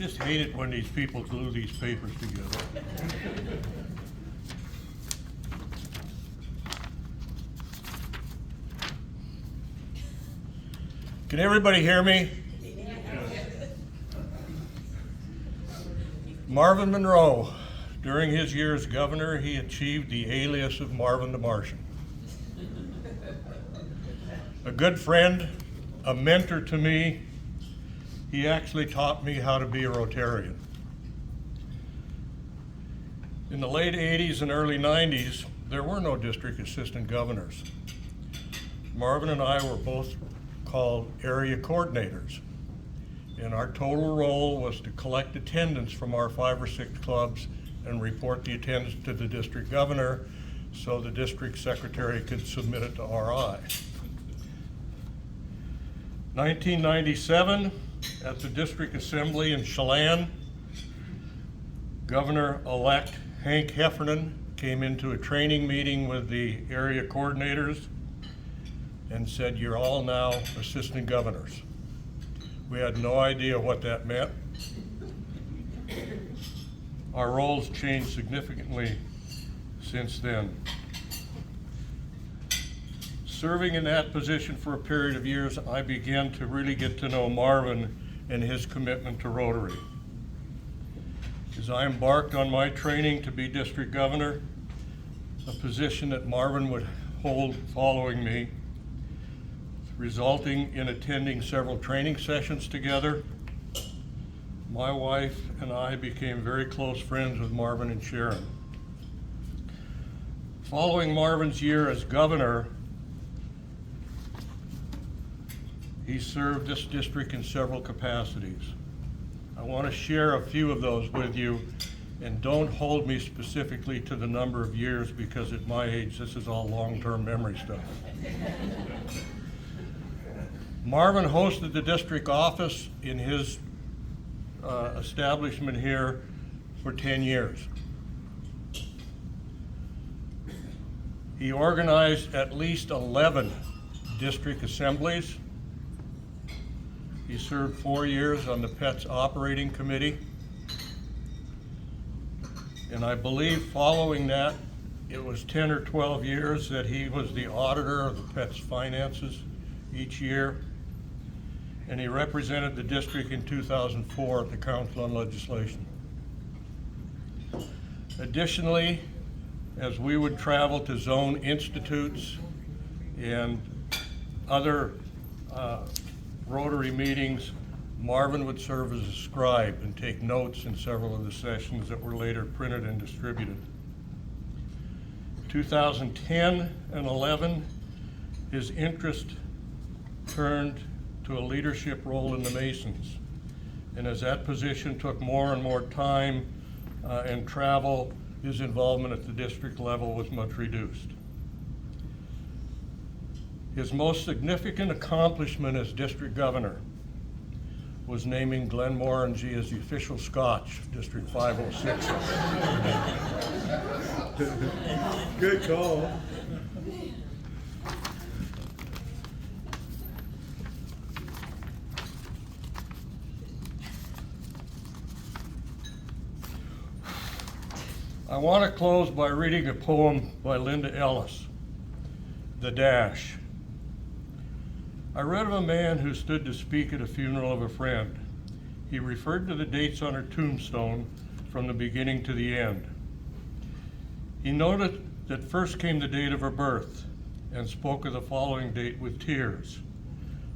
just hate it when these people glue these papers together. Can everybody hear me? Marvin Monroe, during his year as governor, he achieved the alias of Marvin the Martian. A good friend, a mentor to me, he actually taught me how to be a Rotarian. In the late 80s and early 90s, there were no district assistant governors. Marvin and I were both called area coordinators, and our total role was to collect attendance from our 5 or 6 clubs and report the attendance to the district governor so the district secretary could submit it to RI. 1997, at the district assembly in Chelan, Governor-elect Hank Heffernan came into a training meeting with the area coordinators and said, "You're all now assistant governors." We had no idea what that meant. Our roles changed significantly since then. Serving in that position for a period of years, I began to really get to know Marvin and his commitment to Rotary. As I embarked on my training to be district governor, a position that Marvin would hold following me, resulting in attending several training sessions together, my wife and I became very close friends with Marvin and Sharon. Following Marvin's year as governor, he served this district in several capacities. I want to share a few of those with you, and don't hold me specifically to the number of years, because at my age, this is all long-term memory stuff. Marvin hosted the district office in his establishment here for 10 years. He organized at least 11 district assemblies. He served 4 years on the Pets Operating Committee. And I believe following that, it was 10 or 12 years that he was the auditor of the Pets finances each year. And he represented the district in 2004 at the Council on Legislation. Additionally, as we would travel to zone institutes and other Rotary meetings, Marvin would serve as a scribe and take notes in several of the sessions that were later printed and distributed. 2010 and 11, his interest turned to a leadership role in the Masons. And as that position took more and more time and travel, his involvement at the district level was much reduced. His most significant accomplishment as district governor was naming Glenmorangie as the official Scotch of District 506. Good call. I want to close by reading a poem by Linda Ellis, "The Dash." I read of a man who stood to speak at a funeral of a friend. He referred to the dates on her tombstone from the beginning to the end. He noted that first came the date of her birth and spoke of the following date with tears.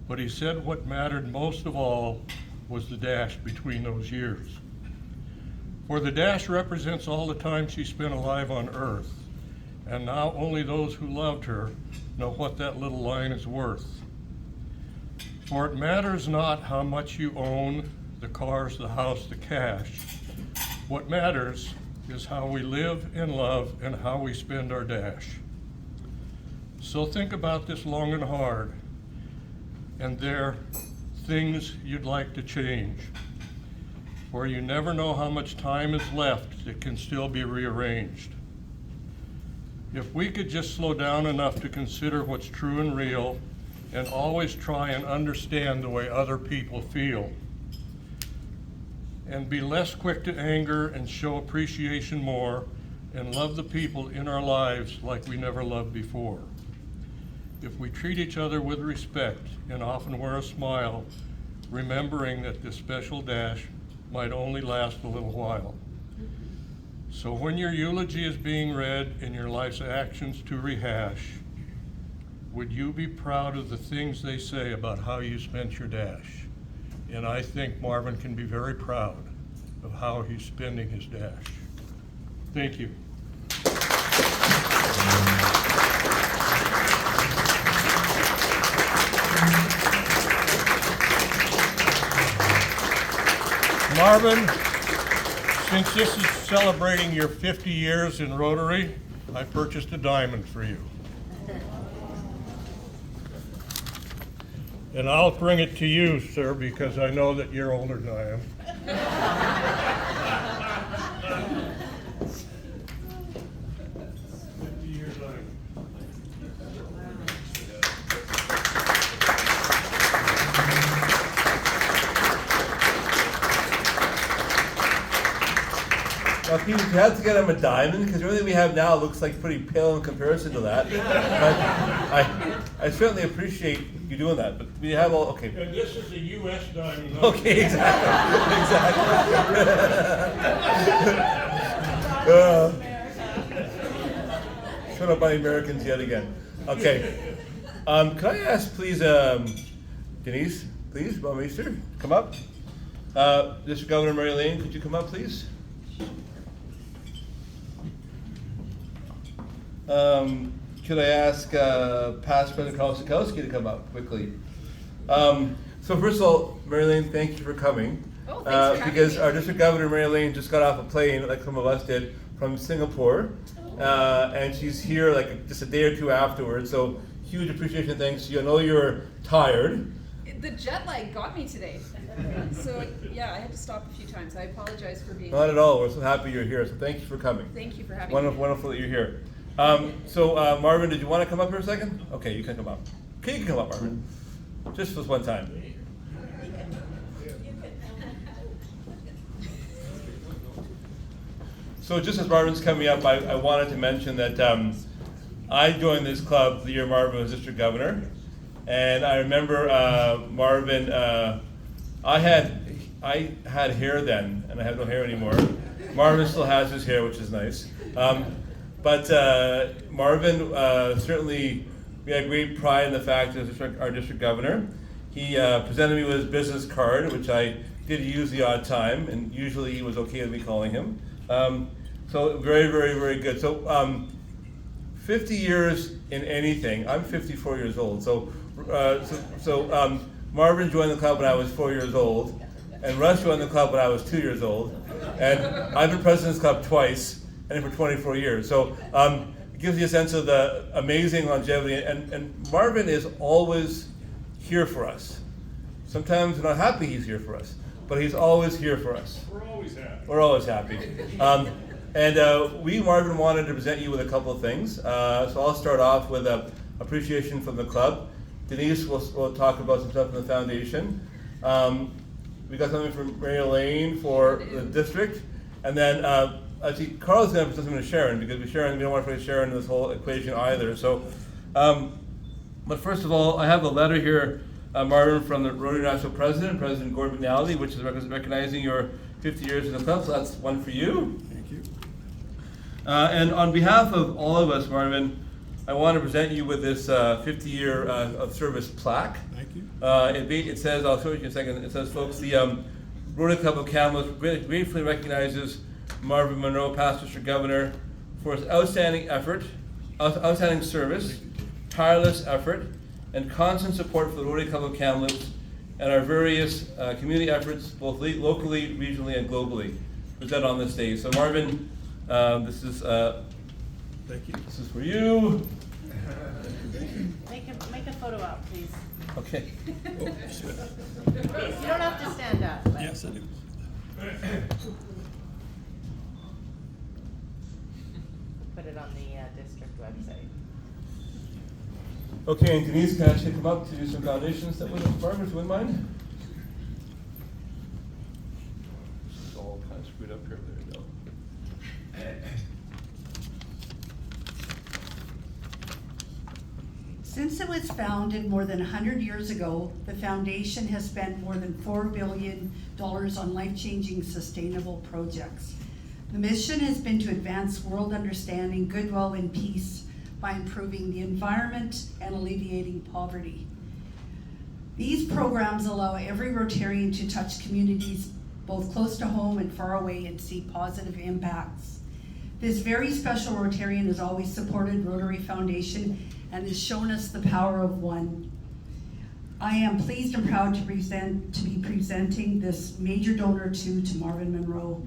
But he said what mattered most of all was the dash between those years. For the dash represents all the time she spent alive on earth, and now only those who loved her know what that little line is worth. For it matters not how much you own, the cars, the house, the cash. What matters is how we live and love and how we spend our dash. So think about this long and hard, and there are things you'd like to change, for you never know how much time is left that can still be rearranged. If we could just slow down enough to consider what's true and real, and always try and understand the way other people feel, and be less quick to anger and show appreciation more and love the people in our lives like we never loved before. If we treat each other with respect and often wear a smile, remembering that this special dash might only last a little while. So when your eulogy is being read and your life's actions to rehash, would you be proud of the things they say about how you spent your dash? And I think Marvin can be very proud of how he's spending his dash. Thank you. Marvin, since this is celebrating your 50 years in Rotary, I purchased a diamond for you. And I'll bring it to you, sir, because I know that you're older than I am. 50 years diamond. Well, Pete, you had to get him a diamond because everything we have now looks like pretty pale in comparison to that. But I certainly appreciate you doing that. But we have all okay. And this is a U.S. diamond. Okay, exactly, exactly. Shut up by the Americans yet again. Okay. Can I ask, please, Denise, please, Baumeister, come up. District Governor Mary Lane, could you come up, please? Could I ask past President Carl Sikowski to come up quickly? So first of all, Mary Lane, thank you for coming. Oh, thanks for having because me. our District Governor Mary Lane just got off a plane, like some of us did, from Singapore, and she's here like just a day or two afterwards. So huge appreciation, thanks to you. I know you're tired. The jet lag got me today. So yeah, I had to stop a few times. I apologize for being Not late. at all. We're so happy you're here. So thank you for coming. Thank you for having Wonderful, me. wonderful that you're here. So Marvin, did you want to come up here a second? Okay, you can come up. Okay, you can come up, Marvin. Just this one time. So just as Marvin's coming up, I wanted to mention that I joined this club the year Marvin was district governor. And I remember Marvin, I had hair then, and I have no hair anymore. Marvin still has his hair, which is nice. But Marvin, certainly, we had great pride in the fact that our district governor. He presented me with his business card, which I did use the odd time, and usually he was okay with me calling him. So very, very, very good. So 50 years in anything. I'm 54 years old. So Marvin joined the club when I was 4 years old, and Russ joined the club when I was 2 years old, and I've been president of this club twice, and for 24 years. So it gives you a sense of the amazing longevity, and Marvin is always here for us. Sometimes we're not happy he's here for us, but he's always here for us. We're always happy. We're always happy. We, Marvin, wanted to present you with a couple of things. So I'll start off with appreciation from the club. Denise will talk about some stuff from the foundation. We got something from Mary Lane for the district. And then actually Carl's going to present something to Sharon, because we don't want to forget Sharon in this whole equation either. So, but first of all, I have a letter here, Marvin, from the Rotary National President, President Gordon McNally, which is recognizing your 50 years in the club. So that's one for you. Thank you. And on behalf of all of us, Marvin, I want to present you with this 50-year of service plaque. Thank you. It says, I'll show you in a second, it says, folks, the Rotary Club of Kamloops gratefully recognizes Marvin Monroe, past district governor, for his outstanding effort, outstanding service, tireless effort, and constant support for the Rotary Club of Kamloops and our various community efforts, both locally, regionally, and globally, presented on this day. So Marvin, this is Thank you. this is for you. Make a photo out, please. Okay. Oh, shit. You don't have to stand up. But Yes, I do. Put it on the district website. Okay, and Denise, can I actually come up to do some foundation stuff with us, Marvin, if you wouldn't mind? Since it was founded more than 100 years ago, the foundation has spent more than $4 billion on life-changing sustainable projects. The mission has been to advance world understanding, goodwill, and peace by improving the environment and alleviating poverty. These programs allow every Rotarian to touch communities both close to home and far away and see positive impacts. This very special Rotarian has always supported Rotary Foundation and has shown us the power of one. I am pleased and proud to be presenting this major donor to Marvin Monroe.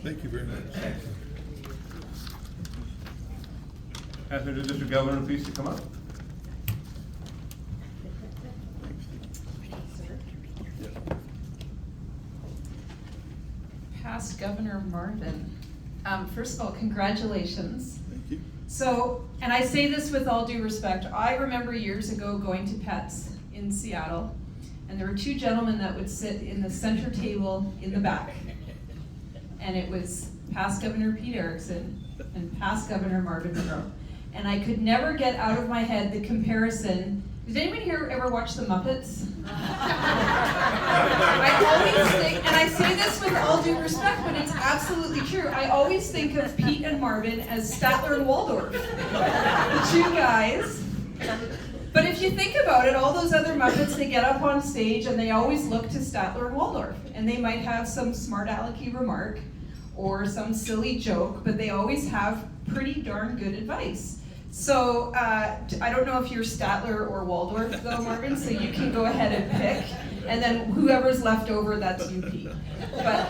Thank you very much. Ask the District Governor, please, to come up. Past Governor Marvin, first of all, congratulations. Thank you. So, and I say this with all due respect, I remember years ago going to Pets in Seattle, and there were two gentlemen that would sit in the center table in the back. And it was past Governor Pete Erickson and past Governor Marvin Monroe. And I could never get out of my head the comparison. Did anyone here ever watch The Muppets? I always think, and I say this with all due respect, but it's absolutely true, I always think of Pete and Marvin as Statler and Waldorf. The two guys. But if you think about it, all those other Muppets, they get up on stage and they always look to Statler and Waldorf. And they might have some smart alecky remark or some silly joke, but they always have pretty darn good advice. So I don't know if you're Statler or Waldorf though, Marvin, so you can go ahead and pick. And then whoever's left over, that's you, Pete. But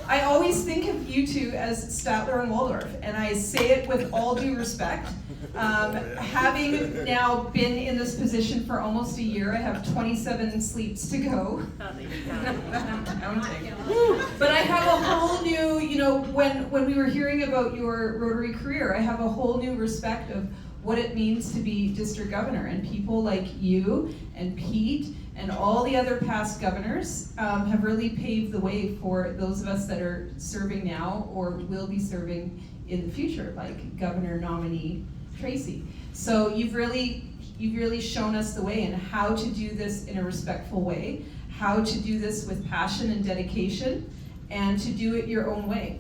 I always think of you two as Statler and Waldorf, and I say it with all due respect. Having now been in this position for almost a year, I have 27 sleeps to go. I'm counting. But I have a whole new, when we were hearing about your Rotary career, I have a whole new respect of what it means to be district governor, and people like you and Pete and all the other past governors have really paved the way for those of us that are serving now or will be serving in the future, like Governor nominee Tracy. So you've really shown us the way and how to do this in a respectful way, how to do this with passion and dedication, and to do it your own way.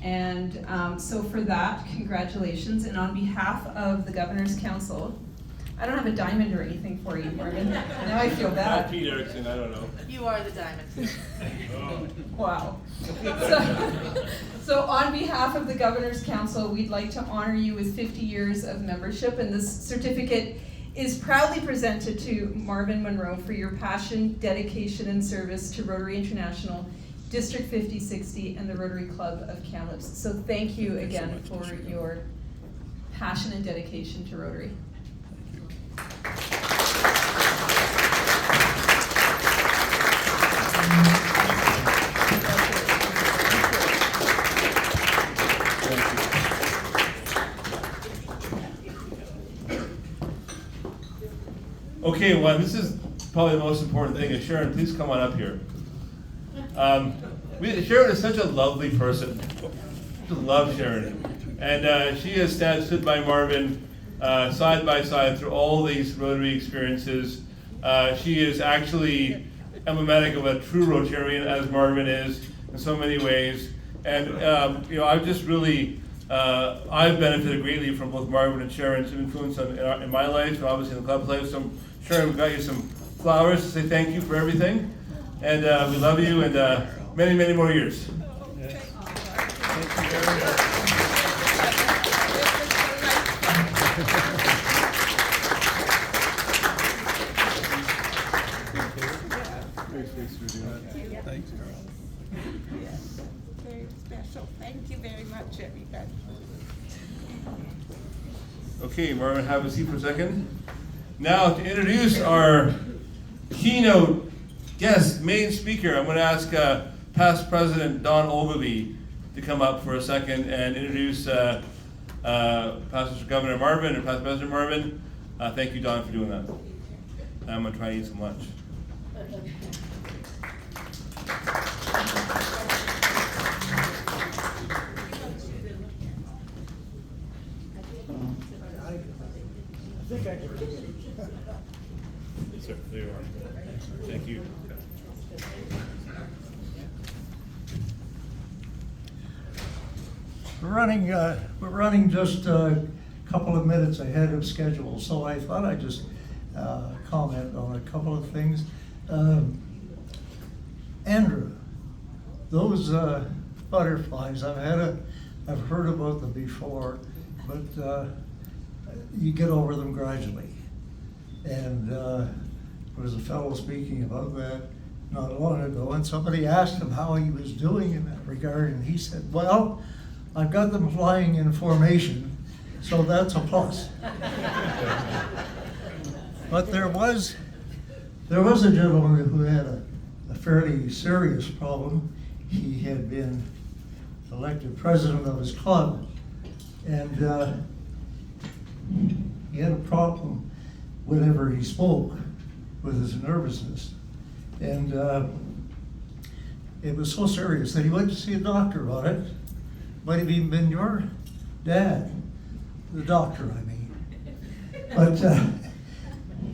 And so for that, congratulations. And on behalf of the Governor's Council, I don't have a diamond or anything for you, Marvin. Now I feel bad. Pete Erickson, I don't know. You are the diamond. Wow. So on behalf of the Governor's Council, we'd like to honor you with 50 years of membership, and this certificate is proudly presented to Marvin Monroe for your passion, dedication, and service to Rotary International, District 5060, and the Rotary Club of Kamloops. So thank you again for your passion and dedication to Rotary. Okay, well, this is probably the most important thing. Sharon, please come on up here. Sharon is such a lovely person. I love Sharon. And she has stood by Marvin side by side through all these Rotary experiences. She is actually emblematic of a true Rotarian, as Marvin is in so many ways. And I've just really, I've benefited greatly from both Marvin and Sharon's influence in my life, and obviously in the club's life. So Sharon, we've got you some flowers to say thank you for everything. And we love you, and many, many more years. Thanks, Carl. Yes, very special. Thank you very much, everybody. Okay, Marvin, have a seat for a second. Now to introduce our keynote Yes, main speaker, I'm going to ask past President Don Ogilvie to come up for a second and introduce past Mr. Governor Marvin and past President Marvin. Thank you, Don, for doing that. I'm going to try to eat some lunch. Yes, sir. There you are. Thank you. We're running just a couple of minutes ahead of schedule, so I thought I'd just comment on a couple of things. Andrew, those butterflies, I've heard about them before, but you get over them gradually. And there was a fellow speaking about that not long ago, and somebody asked him how he was doing in that regard, and he said, well, I've got them flying in formation, so that's a plus. But there was a gentleman who had a fairly serious problem. He had been elected president of his club, and he had a problem whenever he spoke with his nervousness. And it was so serious that he went to see a doctor about it. Might have even been your dad, the doctor, I mean. But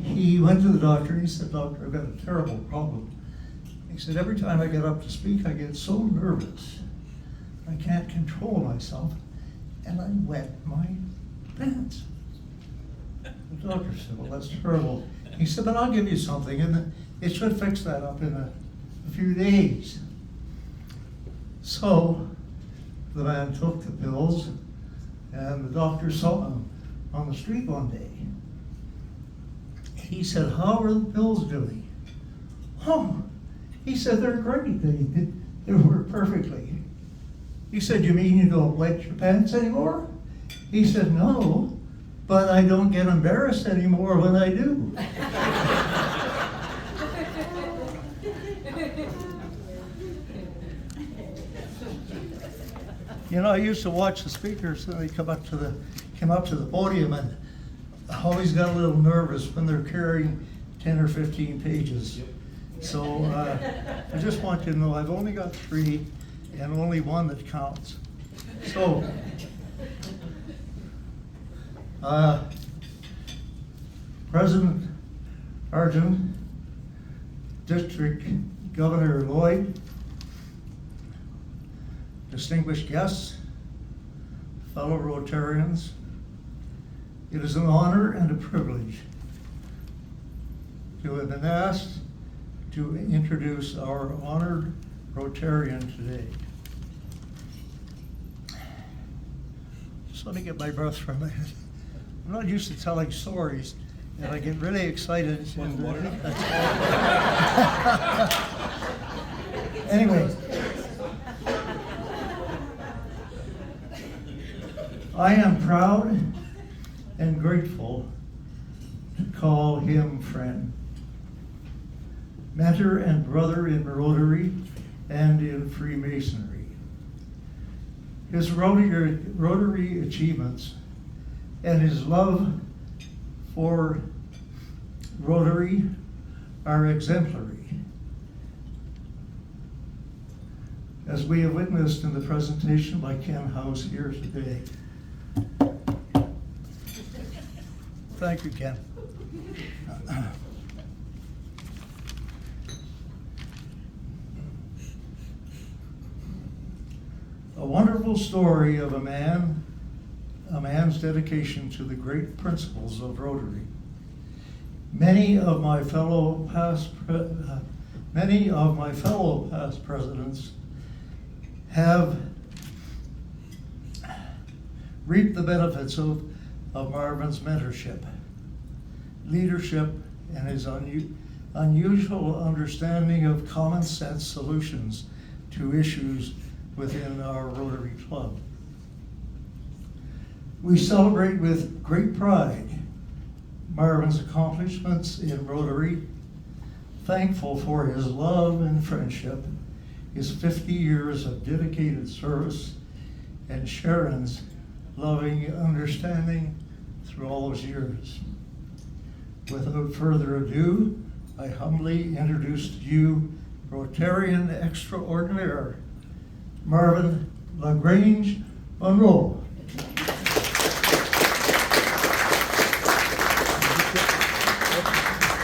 he went to the doctor and he said, Doctor, I've got a terrible problem. He said, every time I get up to speak, I get so nervous. I can't control myself, and I wet my pants. The doctor said, well, that's terrible. He said, but I'll give you something, and it should fix that up in a few days. So the man took the pills, and the doctor saw him on the street one day. He said, how are the pills doing? Oh, he said, they're great. They work perfectly. He said, you mean you don't wet your pants anymore? He said, no, but I don't get embarrassed anymore when I do. You know, I used to watch the speakers, and they come up to the podium, and I always got a little nervous when they're carrying 10 or 15 pages. So I just want you to know I've only got 3, and only one that counts. So, President Arjun, District Governor Lloyd, distinguished guests, fellow Rotarians, it is an honor and a privilege to have been asked to introduce our honored Rotarian today. Just let me get my breath for a minute. I'm not used to telling stories, and I get really excited. Anyway, I am proud and grateful to call him friend, mentor and brother in Rotary and in Freemasonry. His Rotary achievements and his love for Rotary are exemplary, as we have witnessed in the presentation by Ken House here today. Thank you, Ken. A wonderful story of a man's dedication to the great principles of Rotary. Many of my fellow past presidents have reaped the benefits of Marvin's mentorship, leadership, and his unusual understanding of common sense solutions to issues within our Rotary Club. We celebrate with great pride Marvin's accomplishments in Rotary, thankful for his love and friendship, his 50 years of dedicated service, and Sharon's loving understanding through all those years. Without further ado, I humbly introduce to you Rotarian extraordinaire, Marvin LaGrange Monroe.